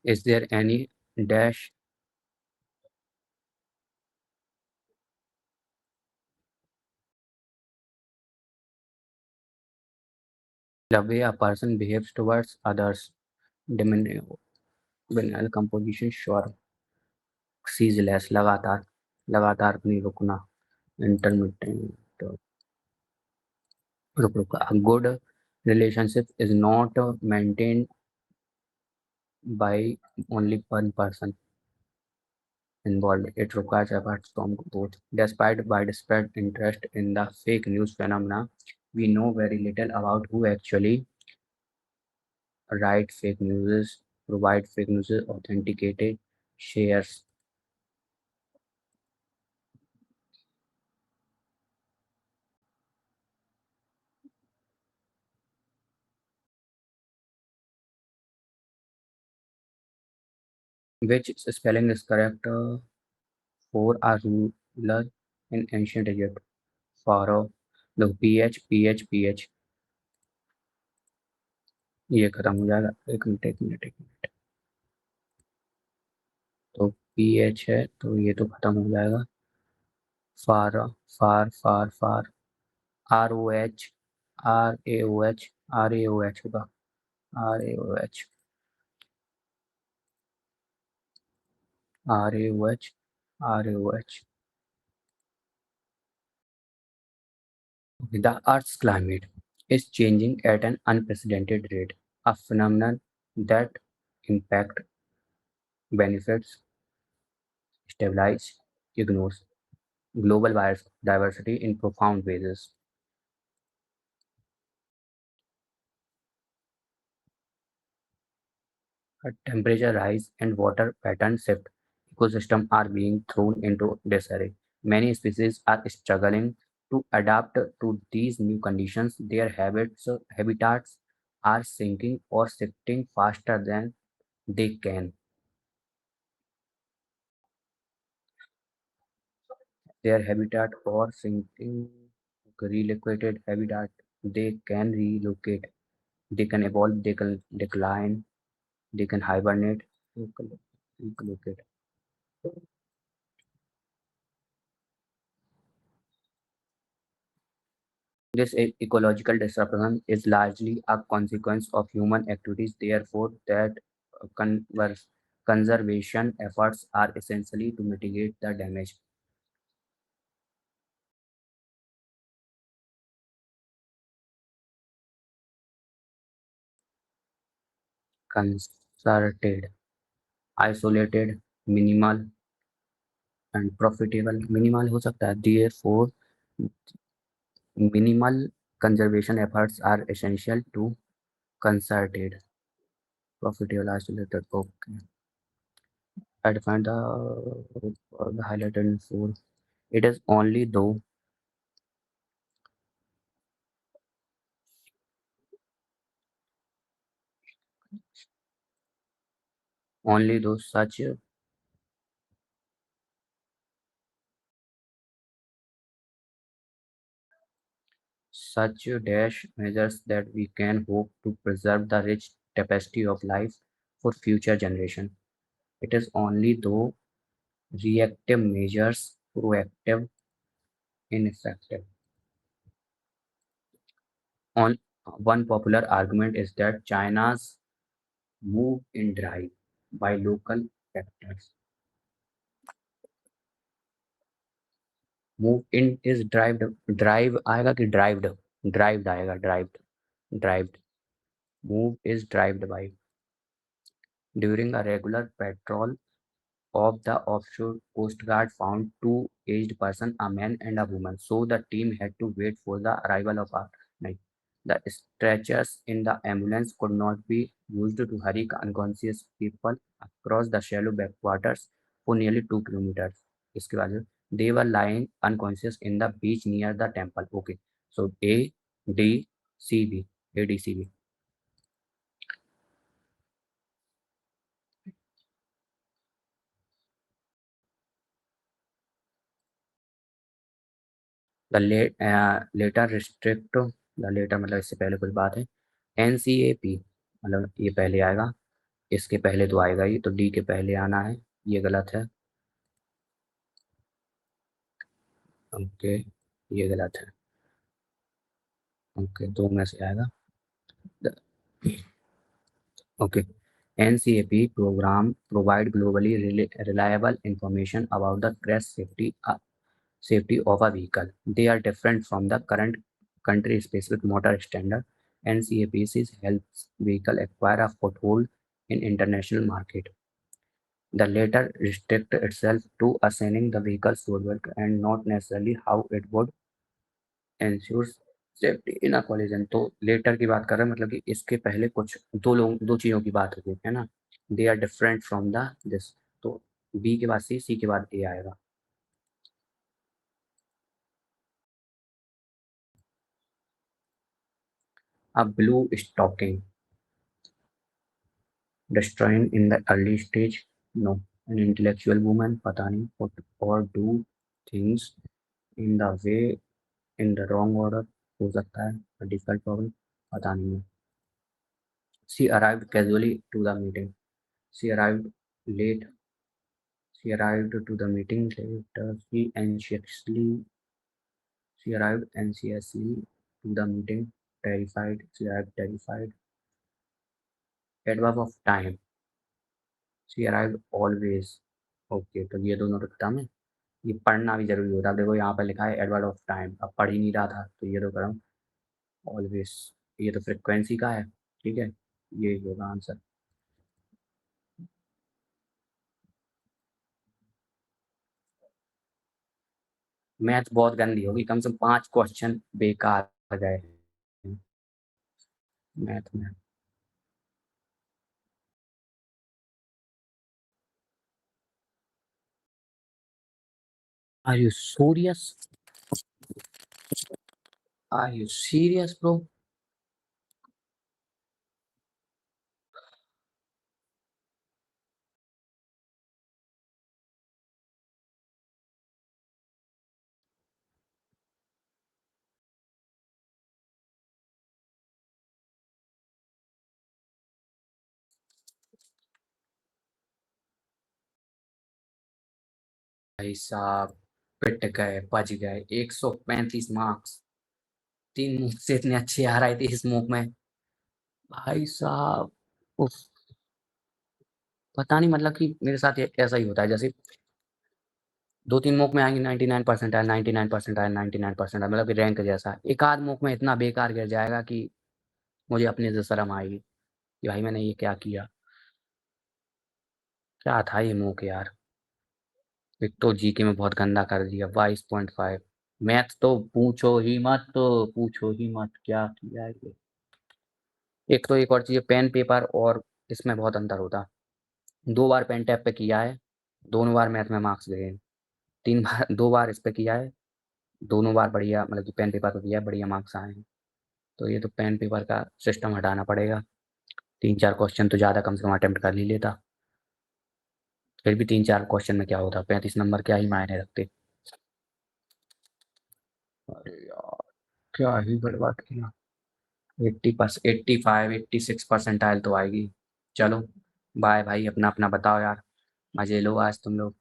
Is there any dash the way a person behaves towards others? Demeanor, composition, sure. Ceaseless, लगातार, लगातार नहीं रुकना, intermittent, रुक रुक. A good relationship is not maintained by only one person involved. It requires efforts from both. Despite widespread interest in the fake news phenomena, we know very little about who actually write fake news, provide fake news, authenticated shares, which spelling is correct for a ruler in ancient Egypt. Pharaoh, the PH, ये खत्म हो जाएगा. एक minute. तो PH है तो ये तो खत्म हो जाएगा. फार फार ROH होगा. RAOH RAOH. The Earth's climate is changing at an unprecedented rate, a phenomenon that impacts, benefits, stabilizes, ignores global diversity in profound ways. A temperature rise and water pattern shift, ecosystems are being thrown into disarray. Many species are struggling to adapt to these new conditions. Their habitats are sinking or shifting faster than they can. Their habitat or sinking relocated habitat, they can relocate, they can evolve, they can decline, they can hibernate, relocate. This ecological disruption is largely a consequence of human activities, therefore, that converse. conservation efforts are essentially to mitigate the damage. Concerted, isolated, minimal and profitable. Minimal हो सकता है, therefore minimal conservation efforts are essential to concerted, profitable, isolated. Okay. I defined the highlighted in four. It is only though such dash measures that we can hope to preserve the rich tapestry of life for future generation. It is only though reactive measures proactive ineffective. On one popular argument is that China's move in drive by local factors. Move in is drive आएगा कि derived आएगा derived move is driven by during a regular patrol of the offshore coast guard found two aged person, a man and a woman, so the team had to wait for the arrival of a night. The stretchers in the ambulance could not be used to hurry unconscious people across the shallow backwaters for nearly 2 kilometers. इसके बाद they were lying unconscious in the beach near the temple. Okay, so D C B A D C B. The letter restrict the letter मतलब इससे पहले कुछ बात है NCAP मतलब ये पहले आएगा इसके पहले तो आएगा ही तो डी के पहले आना है ये गलत है ओके ये गलत है ओके दो में से आएगा okay NCAP program provide globally reliable information about the crash safety of a vehicle. They are different from the current country-specific motor standard. NCAPC helps vehicle acquire a foothold in international market. The latter restrict itself to assigning the vehicle's roadwork and not necessarily how it would ensure safety in a collision. तो later की बात कर रहे हैं मतलब कि इसके पहले कुछ दो चीज़ों की बात होती है ना They are different from the this. तो B के बाद C के बाद A आएगा A blue stocking destroying in the early stage? No. An intellectual woman, पता नहीं, put or do things in the way in the wrong order हो सकता है a difficult problem पता नहीं है. She arrived casually to the meeting. She arrived late. She arrived to the meeting later. She arrived anxiously to the meeting. Terrified. She arrived terrified. Adverb of time. She arrived always. Okay तो ये दोनों रखता मैं ये पढ़ना भी ज़रूरी होता है देखो यहाँ पे लिखा है एडवर्ड ऑफ टाइम अब पढ़ ही नहीं रहा था तो ये तो करूँ ऑलवेज ये तो फ्रिक्वेंसी का है ठीक है ये होगा आंसर मैथ बहुत गंदी होगी कम से कम 5 क्वेश्चन बेकार आ गए मैथ में are you serious are you serious bro भाई साहब पिट गए बच गए 135 मार्क्स 3 मुंह से इतने अच्छे आ रहे थे इस मुंह में भाई साहब उफ पता नहीं मतलब कि मेरे साथ ऐसा ही होता है, जैसे 2-3 मॉक में आएँगे 99 परसेंटाइल, 99 परसेंटाइल, 99 परसेंटाइल, मतलब कि रैंक जैसा। एक आध मॉक में इतना बेकार गिर जाएगा कि मुझे अपने से शर्म आएगी कि भाई मैंने ये क्या किया? क्या था ये मॉक यार? एक तो जीके में बहुत गंदा कर दिया 22.5। मैथ तो पूछो ही मत क्या किया है ये। एक तो एक और चीज़, पेन पेपर और इसमें बहुत अंतर होता है। 2 बार पेन टैब पे किया है, दोनों बार मैथ में मार्क्स गए हैं। 3 बार 2 बार इस पे किया है, दोनों बार बढ़िया मतलब कि पेन पेपर पे किया है, बढ़िया मार्क्स आए हैं। तो ये तो पेन पेपर का सिस्टम हटाना पड़ेगा। 3-4 क्वेश्चन तो ज़्यादा कम से कम अटेम्प्ट कर ही लेता। फिर भी 3-4 क्वेश्चन में क्या होता? 35 नंबर क्या ही मायने रखते। अरे यार! क्या ही बर्बाद किया। 85, 86 परसेंटाइल तो आएगी। चलो, बाय भाई, अपना-अपना बताओ यार। मज़े लो आज तुम लोग।